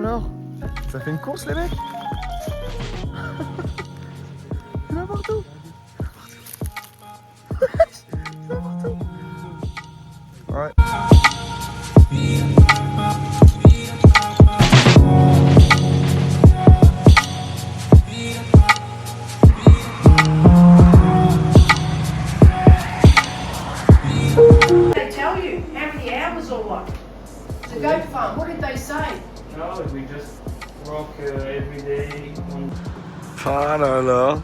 Alors, ça fait une course les mecs. C'est n'importe où. C'est n'importe où. Ouais. They tell you how many hours or what? The goat farm, what did they say? No, we just walk every day. Ah là là.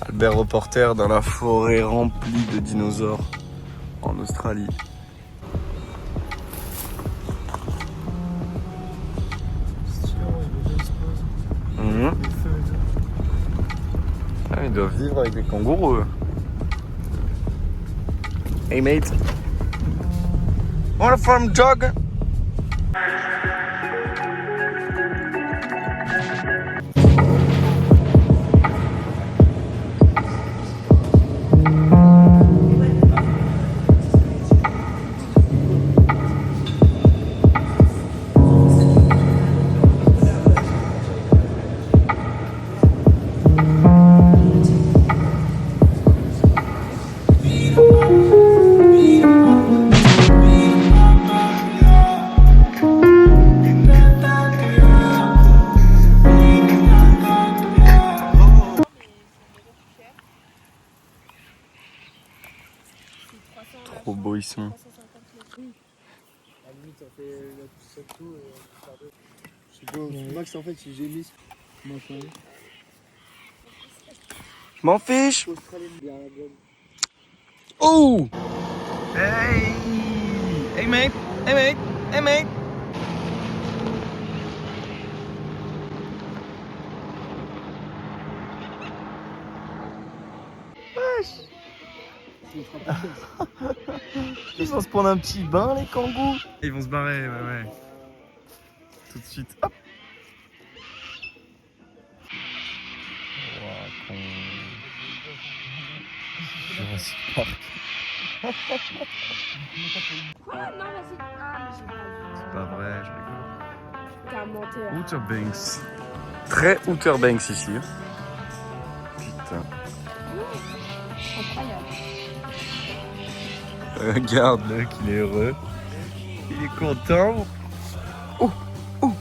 Albert reporter dans la forêt remplie de dinosaures en Australie. Ah, ils doivent vivre avec les kangourous. Hey mate, wanna farm jog? Trop beaux ils sont. À la limite, on fait le tout par deux. Je sais pas, Max en fait, si j'ai mis. Je m'en fiche. Oh! Hey! Hey mate! Hey mate! Hey mate! Ils vont se prendre un petit bain les kangourous. Ils vont se barrer, ouais. Tout de suite. Hop! Ouah, con. Jurassic Park. Quoi? Non, vas-y. Ah, mais j'ai pas vu. C'est pas vrai, je rigole. T'es un menteur. Outer Banks. Très Outer Banks ici. Putain. Incroyable. Regarde-le qu'il est heureux. Il est content. Oh, oh.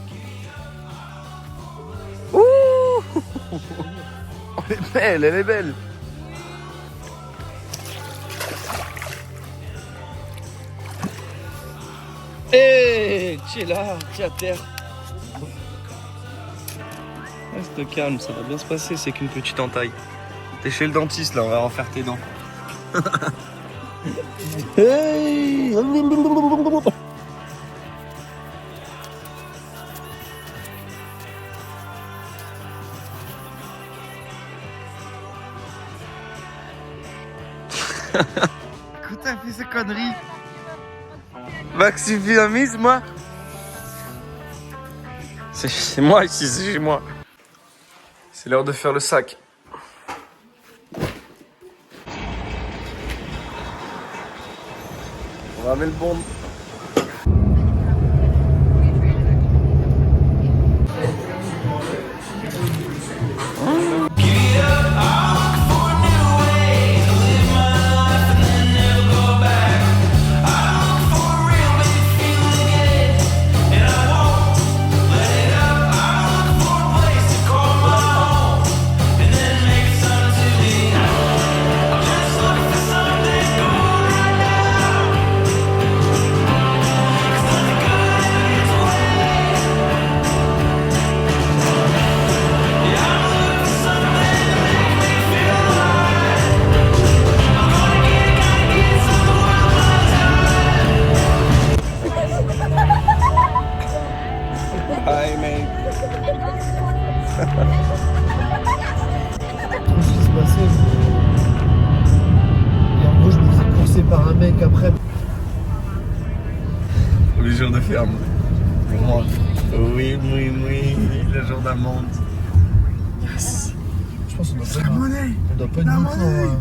Oh. Elle est belle, elle est belle. Hé, tu es là, tu es à terre. Reste calme, ça va bien se passer, c'est qu'une petite entaille. T'es chez le dentiste là, on va refaire tes dents. Hey. Écoute, t'as fait ces conneries. Max, tu fais la mise, moi. C'est moi ici, c'est chez moi. C'est l'heure de faire le sac. On va mettre le bon. Get up. Trop ce qui se passait. Et en gros, je me faisais courser par un mec après. Pour les jours de ferme. Pour moi. Oui, le jour d'amende. Yes. Je pense qu'on doit C'est pas la être monnaie. on doit pas être La beaucoup. monnaie.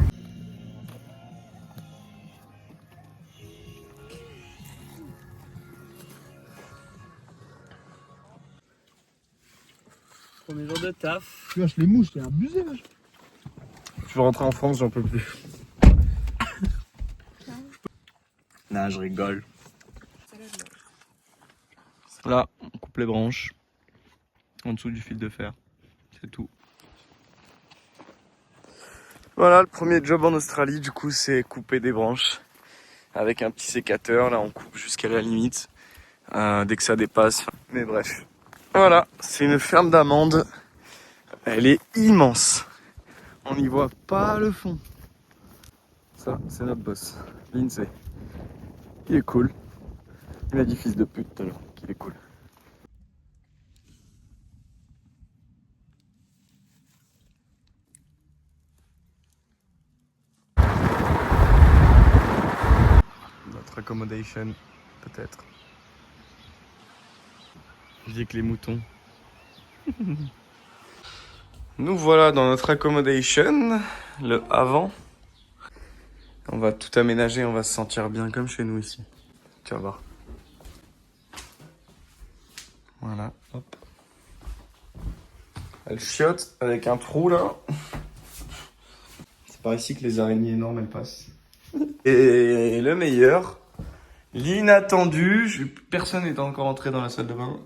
Premier jour de taf. Tu vois, les mouches, t'es abusé, wesh. Je veux rentrer en France, j'en peux plus. Non, je rigole. Là, on coupe les branches. En dessous du fil de fer. C'est tout. Voilà, le premier job en Australie, du coup, c'est couper des branches. Avec un petit sécateur, là, on coupe jusqu'à la limite. Dès que ça dépasse. Mais bref. Voilà, c'est une ferme d'amandes. Elle est immense. On n'y voit pas le fond. Ça, c'est notre boss, Lindsay. Il est cool. Il m'a dit fils de pute tout à l'heure qu'il est cool. Notre accommodation, peut-être. Je dis que les moutons. Nous voilà dans notre accommodation, le avant. On va tout aménager, on va se sentir bien comme chez nous ici. Tu vas voir. Voilà, hop. Elle chiotte avec un trou là. C'est par ici que les araignées énormes elles passent. Et le meilleur, l'inattendu, personne n'est encore entré dans la salle de bain.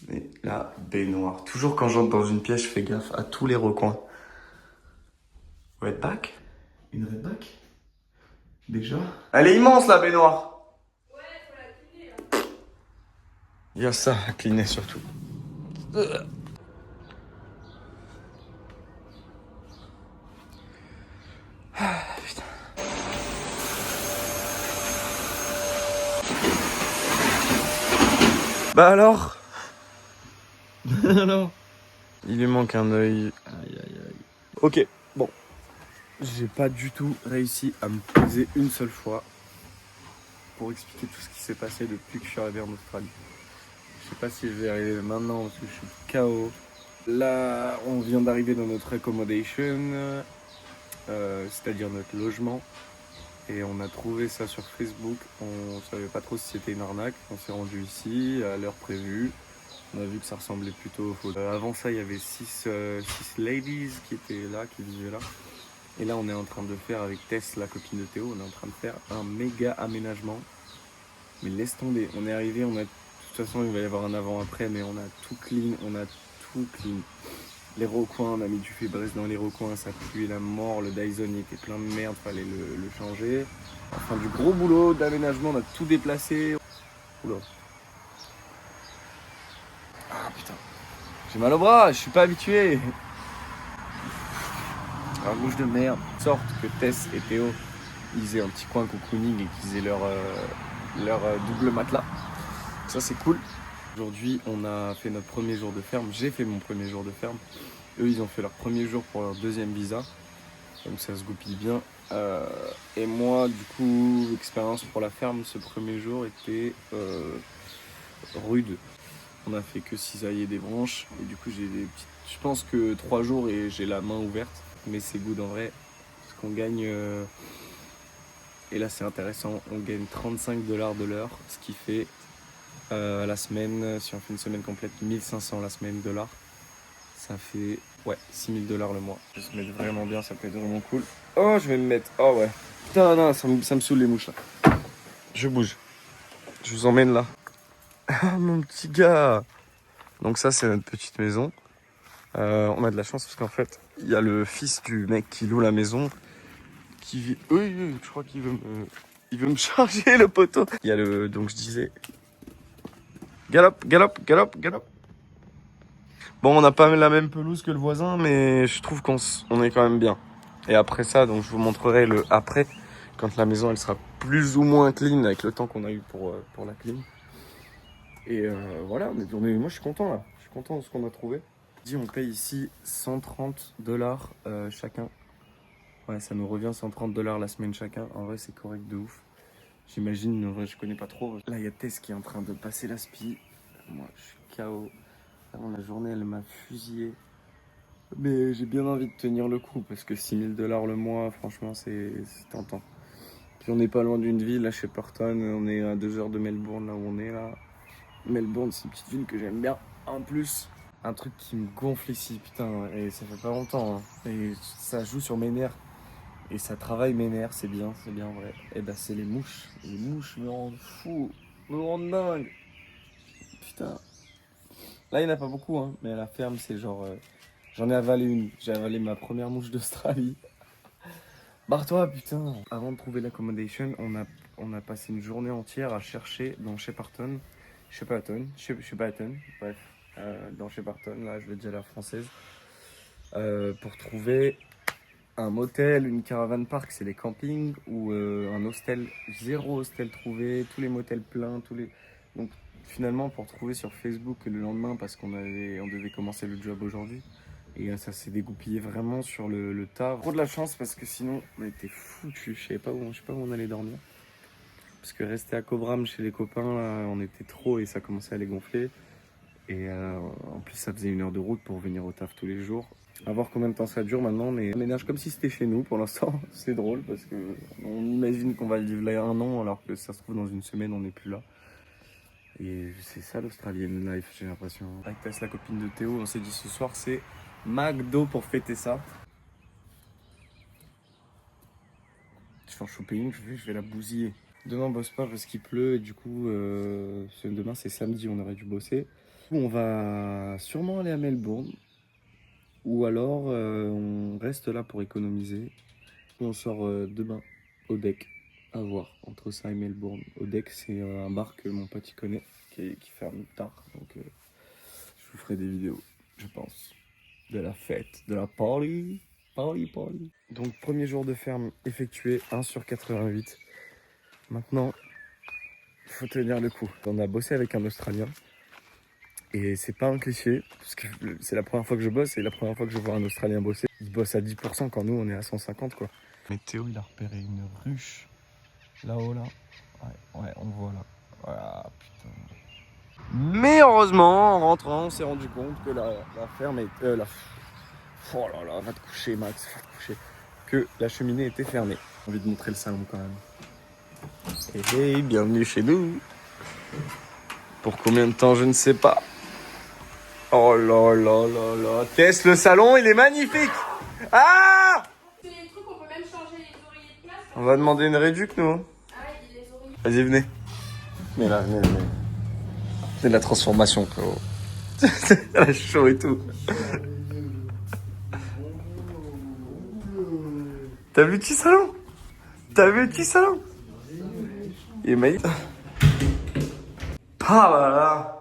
Mais la baignoire. Toujours quand j'entre dans une pièce, je fais gaffe à tous les recoins. Redback? Une redback? Déjà? Elle est immense la baignoire! Ouais, faut la cleaner. Hein. Il y a ça à cleaner surtout. Ah, putain. Bah alors? Alors? Il lui manque un œil. Aïe aïe aïe. Ok, bon. J'ai pas du tout réussi à me poser une seule fois pour expliquer tout ce qui s'est passé depuis que je suis arrivé en Australie. Je sais pas si je vais arriver maintenant parce que je suis KO. Là, on vient d'arriver dans notre accommodation, c'est-à-dire notre logement. Et on a trouvé ça sur Facebook. On savait pas trop si c'était une arnaque. On s'est rendu ici à l'heure prévue. On a vu que ça ressemblait plutôt aux photos. Avant ça, il y avait 6 ladies qui étaient là, qui vivaient là. Et là, on est en train de faire avec Tess, la copine de Théo, on est en train de faire un méga aménagement. Mais laisse tomber, on est arrivé, de toute façon, il va y avoir un avant-après, mais on a tout clean, Les recoins, on a mis du Febreze dans les recoins, ça puait la mort, le Dyson il était plein de merde, fallait le changer. Enfin, du gros boulot d'aménagement, on a tout déplacé. Oula. Ah putain, j'ai mal au bras, je suis pas habitué. Alors bouche de merde, sorte que Tess et Théo ils aient un petit coin cocooning et qu'ils aient leur double matelas. Ça c'est cool. Aujourd'hui on a fait notre premier jour de ferme, j'ai fait mon premier jour de ferme. Eux ils ont fait leur premier jour pour leur deuxième visa. Donc ça se goupille bien. Et moi du coup l'expérience pour la ferme ce premier jour était rude. On a fait que cisailler des branches et du coup j'ai des petites... Je pense que 3 jours et j'ai la main ouverte. Mais c'est good en vrai, parce qu'on gagne, et là c'est intéressant, on gagne 35 $ de l'heure, ce qui fait la semaine, si on fait une semaine complète, 1500 la semaine dollars, ça fait, ouais, 6000 $ le mois. Je vais se mettre vraiment bien, ça peut être vraiment cool. Oh, je vais me mettre, oh ouais, putain, non, ça me saoule les mouches là. Je bouge, je vous emmène là. Ah mon petit gars. Donc ça c'est notre petite maison. On a de la chance parce qu'en fait, il y a le fils du mec qui loue la maison qui vit... Oui, je crois qu'il veut me charger le poteau. Il y a le... Donc je disais... Galope. Bon, on n'a pas la même pelouse que le voisin, mais je trouve qu'on est quand même bien. Et après ça, donc je vous montrerai le après, quand la maison elle sera plus ou moins clean avec le temps qu'on a eu pour la clean. Et voilà, moi je suis content là. Je suis content de ce qu'on a trouvé. On paye ici 130$ chacun. Ouais, ça nous revient 130$ la semaine chacun. En vrai, c'est correct de ouf. J'imagine, en vrai, je connais pas trop. Là, il y a Tess qui est en train de passer l'aspi. Moi, je suis KO. Avant la journée, elle m'a fusillé. Mais j'ai bien envie de tenir le coup parce que 6 000$ le mois, franchement, c'est tentant. Puis on n'est pas loin d'une ville, là, Shepperton. On est à 2 heures de Melbourne, là où on est là. Melbourne, c'est une petite ville que j'aime bien. En plus, un truc qui me gonfle ici, putain, et ça fait pas longtemps. Hein. Et ça joue sur mes nerfs. Et ça travaille mes nerfs, c'est bien vrai. Et bah, c'est les mouches. Les mouches me rendent fou, me rendent dingue. Putain. Là, il n'y en a pas beaucoup, hein, mais à la ferme, c'est genre. J'en ai avalé une. J'ai avalé ma première mouche d'Australie. Barre-toi, putain. Avant de trouver l'accommodation, on a passé une journée entière à chercher dans Shepperton, bref, dans Shepperton, là, je vais dire la française, pour trouver un motel, une caravan park, c'est les campings, ou un hostel. 0 hostel trouvé, tous les motels pleins, Donc finalement, pour trouver sur Facebook le lendemain, parce on devait commencer le job aujourd'hui, et ça s'est dégoupillé vraiment sur le tas. Trop de la chance parce que sinon on était foutus. Je sais pas où on allait dormir. Parce que rester à Cobram chez les copains, là, on était trop et ça commençait à les gonfler. Et en plus ça faisait 1 heure de route pour venir au taf tous les jours. À voir combien de temps ça dure maintenant, mais on ménage comme si c'était chez nous pour l'instant. C'est drôle parce qu'on imagine qu'on va vivre là 1 an alors que ça se trouve dans 1 semaine on n'est plus là. Et c'est ça l'Australian life, j'ai l'impression. Avec Tess, la copine de Théo, on s'est dit ce soir c'est McDo pour fêter ça. Je vais en choper une, je vais la bousiller. Demain on bosse pas parce qu'il pleut et du coup demain c'est samedi, on aurait dû bosser. On va sûrement aller à Melbourne ou alors on reste là pour économiser. On sort demain au deck, à voir entre ça et Melbourne. Au deck c'est un bar que mon pote y connaît qui ferme tard, donc je vous ferai des vidéos, je pense. De la fête, de la party. Donc premier jour de ferme effectué, 1 sur 88. Maintenant, il faut tenir le coup. On a bossé avec un Australien. Et c'est pas un cliché, parce que c'est la première fois que je bosse et la première fois que je vois un Australien bosser. Il bosse à 10% quand nous on est à 150 quoi. Mais Théo il a repéré une ruche. Là-haut là. Ouais, on voit là. Voilà, putain. Mais heureusement, en rentrant, on s'est rendu compte que la ferme est... Oh là là, va te coucher Max, va te coucher. Que la cheminée était fermée. J'ai envie de montrer le salon quand même. Hey, bienvenue chez nous. Pour combien de temps, je ne sais pas. Oh là là là là. Tess, le salon, il est magnifique. Ah! C'est les trucs, on peut même changer les oreillers de place. On va demander une réduc, nous. Ah ouais, les oreillers. Vas-y, venez. Mais là, venez. C'est de la transformation, frérot. Elle a chaud et tout. T'as vu le petit salon? Il est magnifique. Ah là là.